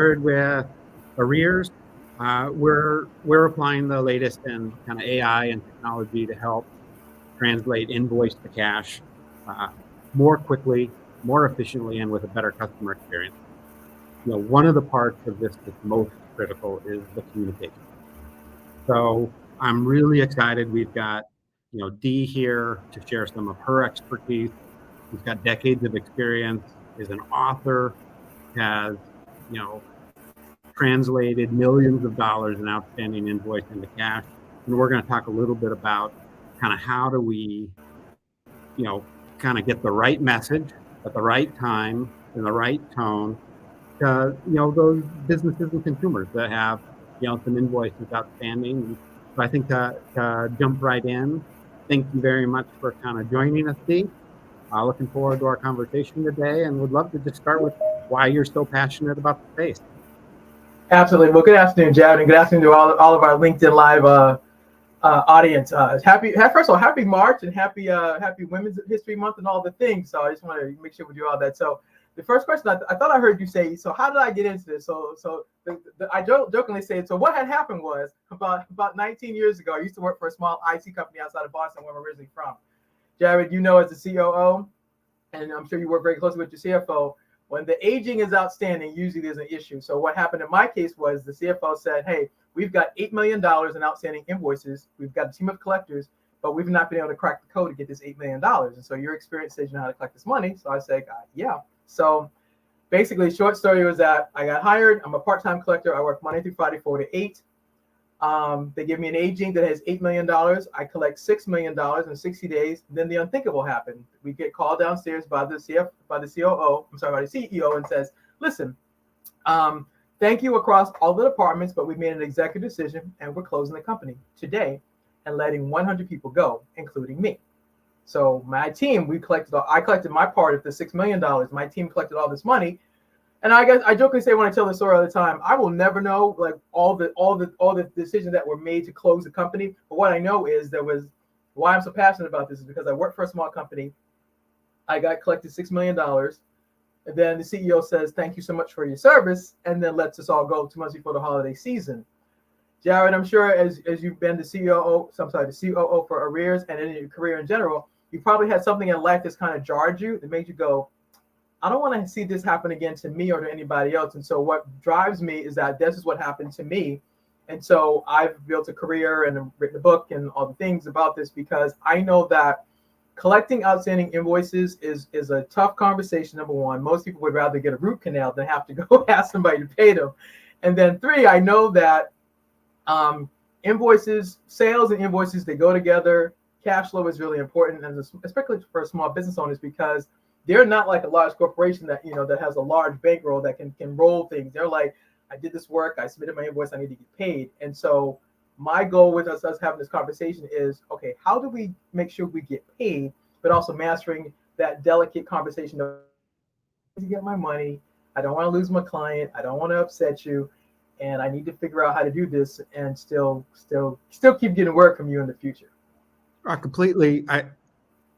Started with Arrears. We're applying the latest in kind of AI and technology to help translate invoice to cash uh, more quickly, more efficiently, and with a better customer experience. One of the parts of this that's most critical is the communication. So I'm really excited. We've got Dee here to share some of her expertise. She's got decades of experience, is an author, has you know translated millions of dollars in outstanding invoice into cash. And we're going to talk a little bit about kind of how do we, kind of get the right message at the right time in the right tone to, those businesses and consumers that have, some invoices outstanding. And so I think to jump right in, thank you very much for kind of joining us, Dee. Looking forward to our conversation today, and would love to just start with why you're so passionate about the space. Absolutely. Well, good afternoon, Jared, and good afternoon to all of our LinkedIn Live audience. First of all, happy March and happy Women's History Month and all the things. So I just want to make sure we do all that. So the first question I thought I heard you say, so how did I get into this? I jokingly said, so what had happened was about 19 years ago, I used to work for a small IT company outside of Boston, where I'm originally from. Jared, as the COO, and I'm sure you work very closely with your CFO, when the aging is outstanding, usually there's an issue. So what happened in my case was the CFO said, hey, we've got $8 million in outstanding invoices. We've got a team of collectors, but we've not been able to crack the code to get this $8 million. And so your experience says you know how to collect this money. So I said, yeah. So basically, short story was that I got hired. I'm a part-time collector. I work Monday through Friday, 4 to 8. They give me an aging that has $8 million. I collect $6 million in 60 days. Then the unthinkable happened. We get called downstairs by the CEO, and says, listen, thank you across all the departments, but we made an executive decision and we're closing the company today and letting 100 people go, including me. So my team, I collected my part of the $6 million. My team collected all this money. And I guess I jokingly say when I tell the story all the time, I will never know like all the decisions that were made to close the company. But what I know is why I'm so passionate about this is because I work for a small company. I got collected $6 million. And then the CEO says, thank you so much for your service, and then lets us all go 2 months before the holiday season. Jared, I'm sure as you've been the COO for Arrears and in your career in general, you probably had something in life that's kind of jarred you, that made you go, I don't want to see this happen again to me or to anybody else. And so what drives me is that this is what happened to me. And so I've built a career and written a book and all the things about this because I know that collecting outstanding invoices is a tough conversation, number one. Most people would rather get a root canal than have to go ask somebody to pay them. And then 3, I know that sales and invoices, they go together. Cash flow is really important, and especially for small business owners, because they're not like a large corporation that that has a large bankroll that can roll things. They're like, I did this work, I submitted my invoice, I need to get paid. And so my goal with us having this conversation is, okay, how do we make sure we get paid, but also mastering that delicate conversation of to get my money. I don't want to lose my client. I don't want to upset you. And I need to figure out how to do this and still keep getting work from you in the future. Completely.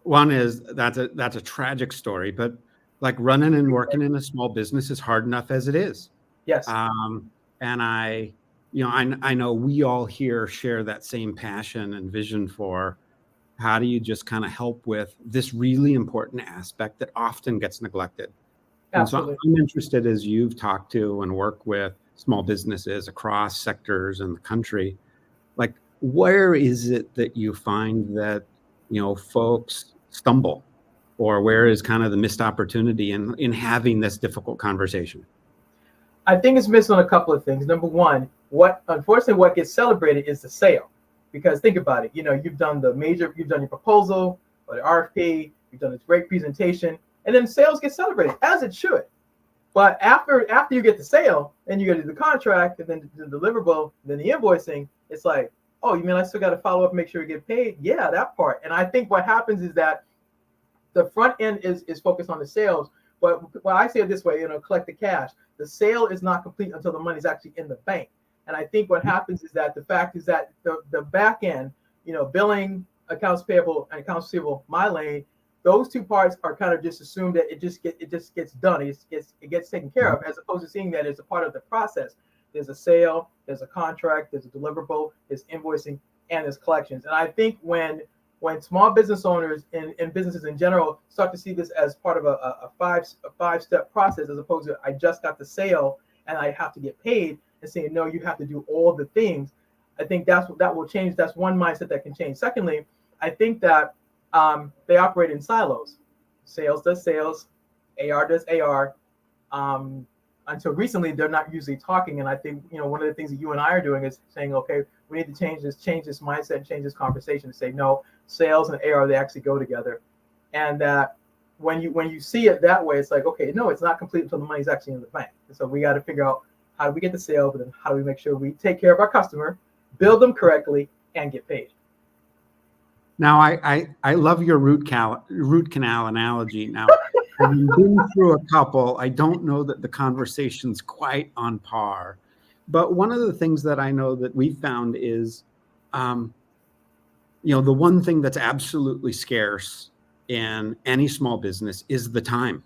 One is that's a tragic story, but like running and working in a small business is hard enough as it is. Yes. And I know we all here share that same passion and vision for how do you just kind of help with this really important aspect that often gets neglected. Absolutely. And so I'm interested, as you've talked to and work with small businesses across sectors in the country, like where is it that you find that folks stumble, or where is kind of the missed opportunity in having this difficult conversation? I think it's missed on a couple of things. Number one, what gets celebrated is the sale, because think about it. You've done your proposal or the RFP, you've done this great presentation, and then sales get celebrated as it should. But after you get the sale, then you go to the contract, and then the deliverable, then the invoicing. It's like, oh, you mean I still got to follow up and make sure we get paid? Yeah, that part. And I think what happens is that the front end is focused on the sales. But I say it this way, collect the cash. The sale is not complete until the money's actually in the bank. And I think what happens is that the fact is that the back end, billing, accounts payable, and accounts receivable, my lane, those two parts are kind of just assumed that it just gets done. It gets taken care of, as opposed to seeing that as a part of the process. There's a sale, there's a contract, there's a deliverable, there's invoicing, and there's collections. And I think when small business owners and businesses in general start to see this as part of a five-step process, as opposed to I just got the sale and I have to get paid, and saying, no, you have to do all the things, I think that will change. That's one mindset that can change. Secondly, I think that they operate in silos. Sales does sales, AR does AR. Until recently, they're not usually talking. And I think, one of the things that you and I are doing is saying, okay, we need to change this mindset, change this conversation to say, no, sales and AR, they actually go together. And that when you see it that way, it's like, okay, no, it's not complete until the money's actually in the bank. And so we got to figure out how do we get the sale, but then how do we make sure we take care of our customer, build them correctly, and get paid. Now, I love your root canal analogy. Now, having been through a couple, I don't know that the conversation's quite on par. But one of the things that I know that we've found is, the one thing that's absolutely scarce in any small business is the time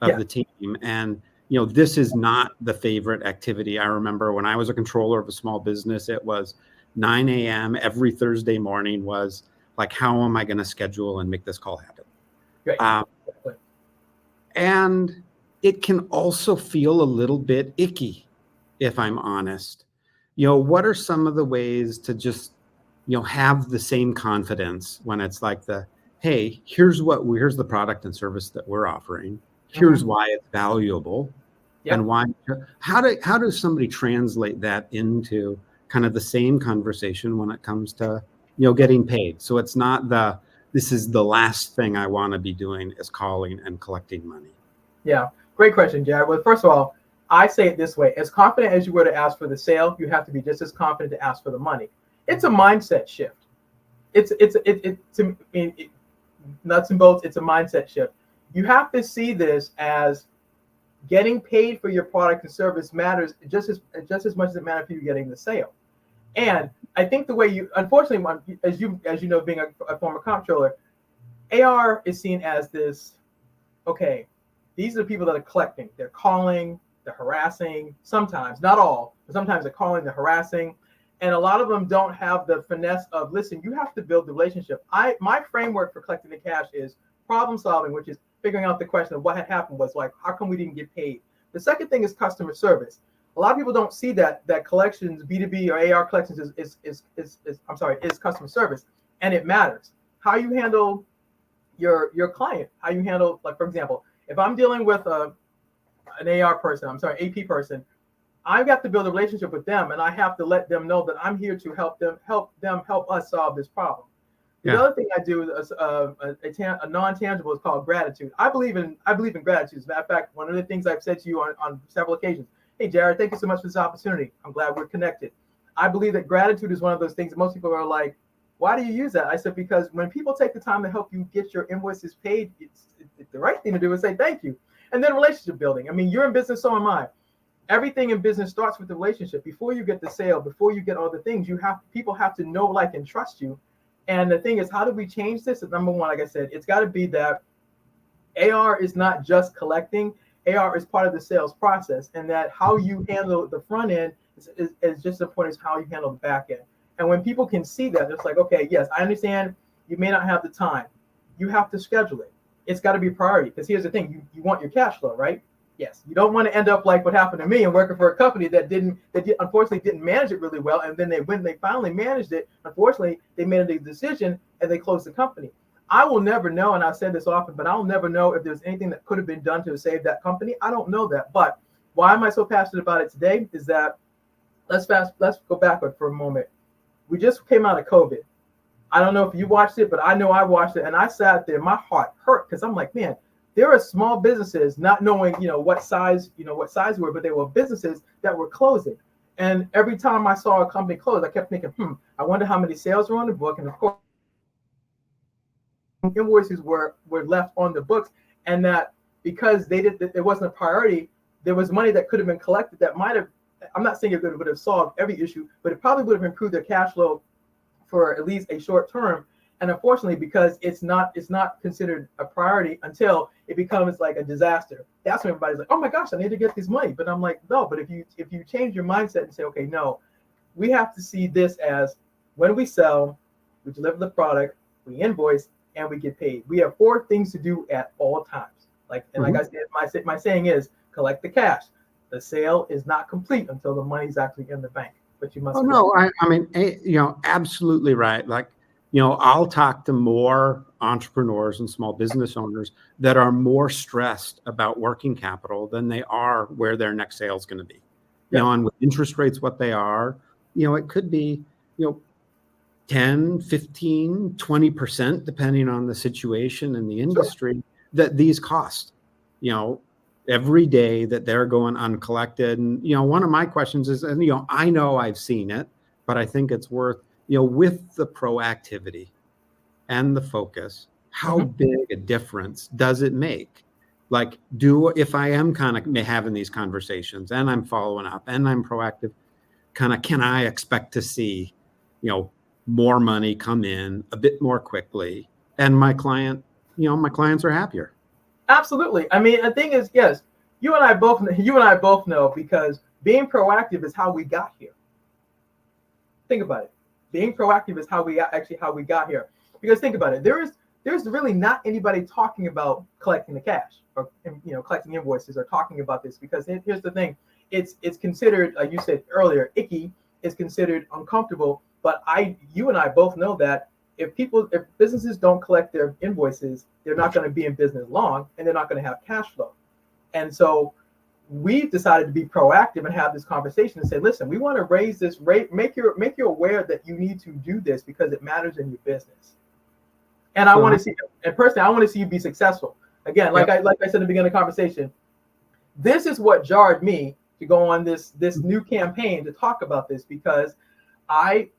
of the team. And, this is not the favorite activity. I remember when I was a controller of a small business, it was 9 a.m. every Thursday morning was like, how am I going to schedule and make this call happen? Right. And it can also feel a little bit icky, if I'm honest. What are some of the ways to just, have the same confidence when it's like hey, here's the product and service that we're offering. Here's why it's valuable. Yep. And how does somebody translate that into kind of the same conversation when it comes to, getting paid? So it's not this is the last thing I want to be doing is calling and collecting money. Yeah, great question, Jared. Well, first of all, I say it this way: as confident as you were to ask for the sale, you have to be just as confident to ask for the money. It's a mindset shift. It's nuts and bolts. It's a mindset shift. You have to see this as getting paid for your product and service matters just as much as it matters for you getting the sale. And I think the way unfortunately, as you know, being a former comptroller, AR is seen as this, okay, these are the people that are collecting. They're calling, they're harassing, sometimes, not all, but sometimes they're calling, they're harassing. And a lot of them don't have the finesse of, listen, you have to build the relationship. My framework for collecting the cash is problem solving, which is figuring out the question of what had happened was like, how come we didn't get paid? The second thing is customer service. A lot of people don't see that collections, B2B or AR collections is customer service, and it matters. How you handle your client, how you handle, like, for example, if I'm dealing with an AP person, I've got to build a relationship with them, and I have to let them know that I'm here to help us solve this problem. The other thing I do is a non-tangible is called gratitude. I believe in gratitude. As a matter of fact, one of the things I've said to you on several occasions, hey, Jared, thank you so much for this opportunity. I'm glad we're connected. I believe that gratitude is one of those things that most people are like, why do you use that? I said, because when people take the time to help you get your invoices paid, it's the right thing to do is say thank you. And then relationship building. I mean, you're in business, so am I. Everything in business starts with the relationship. Before you get the sale, before you get all the things, people have to know, like, and trust you. And the thing is, how do we change this? Number one, like I said, it's got to be that AR is not just collecting. AR is part of the sales process, and that how you handle the front end is just as important as how you handle the back end. And when people can see that, it's like, okay, yes, I understand you may not have the time. You have to schedule it. It's got to be a priority, because here's the thing, you want your cash flow, right? Yes, you don't want to end up like what happened to me and working for a company that unfortunately didn't manage it really well. And then when they finally managed it, unfortunately, they made a decision and they closed the company. I will never know, and I've said this often, but I'll never know if there's anything that could have been done to save that company. I don't know that. But why am I so passionate about it today is that let's go backward for a moment. We just came out of COVID. I don't know if you watched it, but I know I watched it, and I sat there. My heart hurt because I'm like, man, there are small businesses not knowing, what size were, but they were businesses that were closing. And every time I saw a company close, I kept thinking, I wonder how many sales were on the book. And of course, invoices were left on the books, and that because it wasn't a priority, there was money that could have been collected that might have, I'm not saying it would have solved every issue, but it probably would have improved their cash flow for at least a short term. And unfortunately, because it's not considered a priority until it becomes like a disaster. That's when everybody's like, oh my gosh, I need to get this money. But I'm like, no, but if you change your mindset and say, okay, no, we have to see this as when we sell, we deliver the product, we invoice, and we get paid. We have 4 things to do at all times. Like I said, my saying is collect the cash. The sale is not complete until the money's actually in the bank. But you must. Oh no, I mean, absolutely right. Like, I'll talk to more entrepreneurs and small business owners that are more stressed about working capital than they are where their next sale is going to be. And with interest rates what they are, it could be, 10, 15, 20%, depending on the situation and the industry, that these cost, every day that they're going uncollected. And, one of my questions is, and, I know I've seen it, but I think it's worth, with the proactivity and the focus, how big a difference does it make? Like, if I am kind of having these conversations and I'm following up and I'm proactive, can I expect to see, more money come in a bit more quickly, and my clients are happier? Absolutely. I mean, the thing is, yes, you and I both know, because being proactive is how we got here. Think about it. Being proactive is how we got here. Because think about it. There's really not anybody talking about collecting the cash or collecting invoices or talking about this, because here's the thing. It's considered, like you said earlier, icky. It's considered uncomfortable. But you and I both know that if businesses don't collect their invoices, they're not going to be in business long, and they're not going to have cash flow. And so we've decided to be proactive and have this conversation and say, listen, we want to raise this rate, make you aware that you need to do this because it matters in your business. And I want to see, and personally, I want to see you be successful. Again, like I said at the beginning of the conversation, this is what jarred me to go on this new campaign to talk about this, because I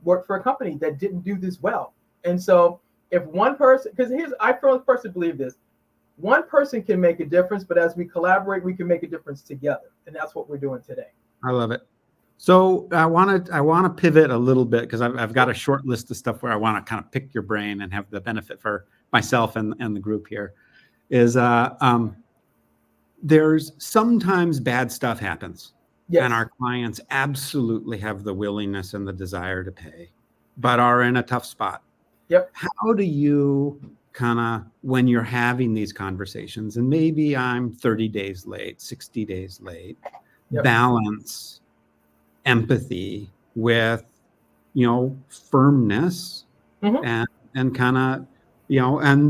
worked for a company that didn't do this well. And so if one person, because I personally believe this, one person can make a difference, but as we collaborate, we can make a difference together. And that's what we're doing today. I love it. So I want to pivot a little bit, because I've got a short list of stuff where I want to kind of pick your brain and have the benefit for myself and the group here. Is there's sometimes bad stuff happens. Yes. And our clients absolutely have the willingness and the desire to pay, but are in a tough spot. Yep. How do you when you're having these conversations, and maybe I'm 30 days late, 60 days late, balance empathy with, firmness and and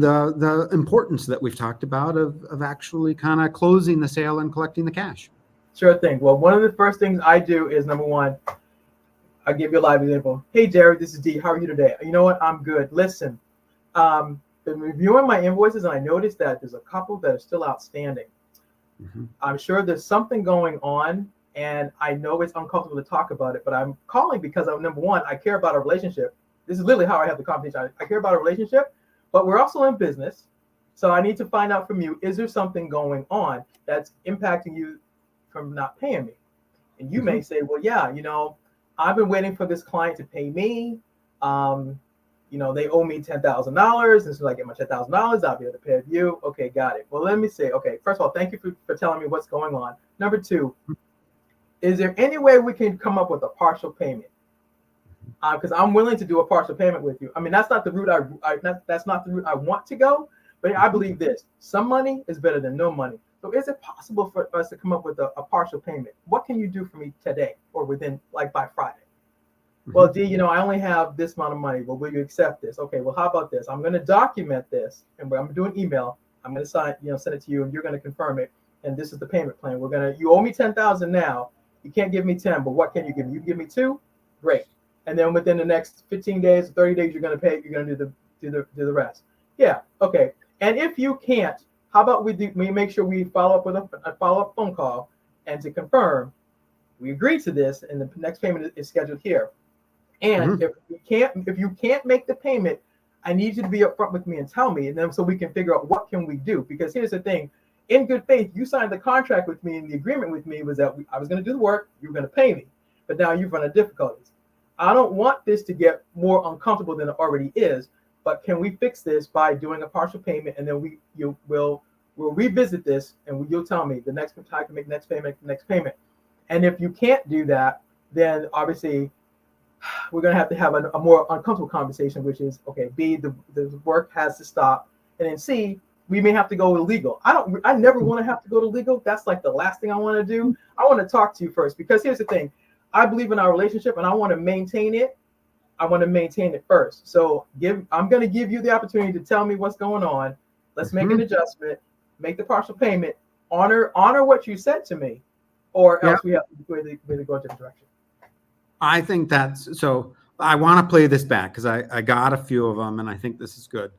the importance that we've talked about of actually kind of closing the sale and collecting the cash? Sure thing. Well, one of the first things I do is, number one, I'll give you a live example. Hey, Jared, this is D. How are you today? You know what? I'm good. Listen, been reviewing my invoices, and I noticed that there's a couple that are still outstanding. I'm sure there's something going on, and I know it's uncomfortable to talk about it, but I'm calling because number one, I care about our relationship. This is literally how I have the conversation. I care about our relationship, but we're also in business. So I need to find out from you, is there something going on that's impacting you from not paying me? And you may say, well, yeah, I've been waiting for this client to pay me. They owe me $10,000. And so I get my $10,000, I'll be able to pay you. Okay, got it. Well, let me say, okay, first of all, thank you for telling me what's going on. Number two, is there any way we can come up with a partial payment? Because I'm willing to do a partial payment with you. I mean, that's not the route that's not the route I want to go, but I believe this: some money is better than no money. So is it possible for us to come up with a partial payment? What can you do for me today or within, like, by Friday? Well, D, I only have this amount of money. Well, will you accept this? Okay, well, how about this? I'm going to document this, and I'm going to do an email. I'm going to send it to you, and you're going to confirm it. And this is the payment plan. You owe me $10,000 now. You can't give me 10, but what can you give me? You can give me 2? Great. And then within the next 15 days, 30 days, you're going to pay. You're going to do the rest. Yeah. Okay. And if you can't, how about we make sure we follow up with a follow-up phone call, and to confirm we agree to this, and the next payment is scheduled here. And if you can't make the payment, I need you to be upfront with me and tell me, and then so we can figure out what can we do. Because here's the thing: in good faith, you signed the contract with me, and the agreement with me was that I was going to do the work, you were going to pay me. But now you've run into difficulties. I don't want this to get more uncomfortable than it already is. But can we fix this by doing a partial payment, and then we'll revisit this, and you'll tell me the next time I can make next payment. And if you can't do that, then obviously we're going to have a more uncomfortable conversation, which is, okay, B, the work has to stop, and then C, we may have to go to legal. I never want to have to go to legal. That's like the last thing I want to do. I want to talk to you first, because here's the thing. I believe in our relationship, and I want to maintain it. I want to maintain it first. So I'm going to give you the opportunity to tell me what's going on. Let's make an adjustment, make the partial payment, honor what you said to me, or else we have to really go a different direction. I think that's, so I want to play this back because I got a few of them, and I think this is good.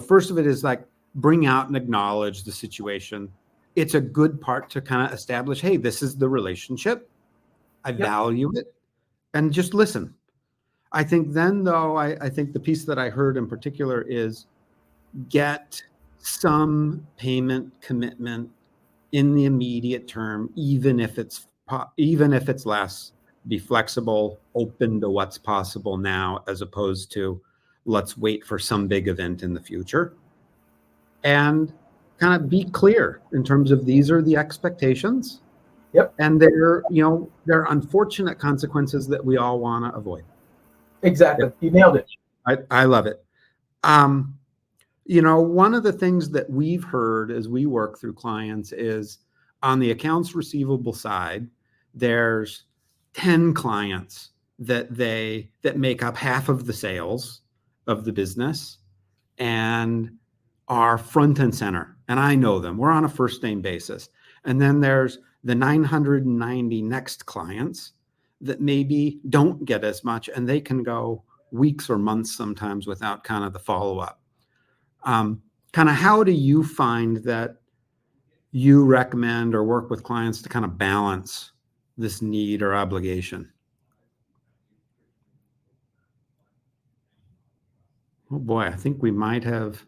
First of it is like, bring out and acknowledge the situation. It's a good part to kind of establish, hey, this is the relationship. I value it, and just listen. I think then, though, I think the piece that I heard in particular is get some payment commitment in the immediate term, even if it's less. Be flexible, open to what's possible now, as opposed to let's wait for some big event in the future. And kind of be clear in terms of these are the expectations. Yep. And they're unfortunate consequences that we all want to avoid. Exactly. Yep. You nailed it. I love it. One of the things that we've heard as we work through clients is on the accounts receivable side, there's 10 clients that make up half of the sales of the business and are front and center. And I know them. We're on a first name basis. And then there's the 990 next clients that maybe don't get as much, and they can go weeks or months sometimes without kind of the follow-up. Kind of how do you find that you recommend or work with clients to kind of balance this need or obligation? Oh boy, I think we might have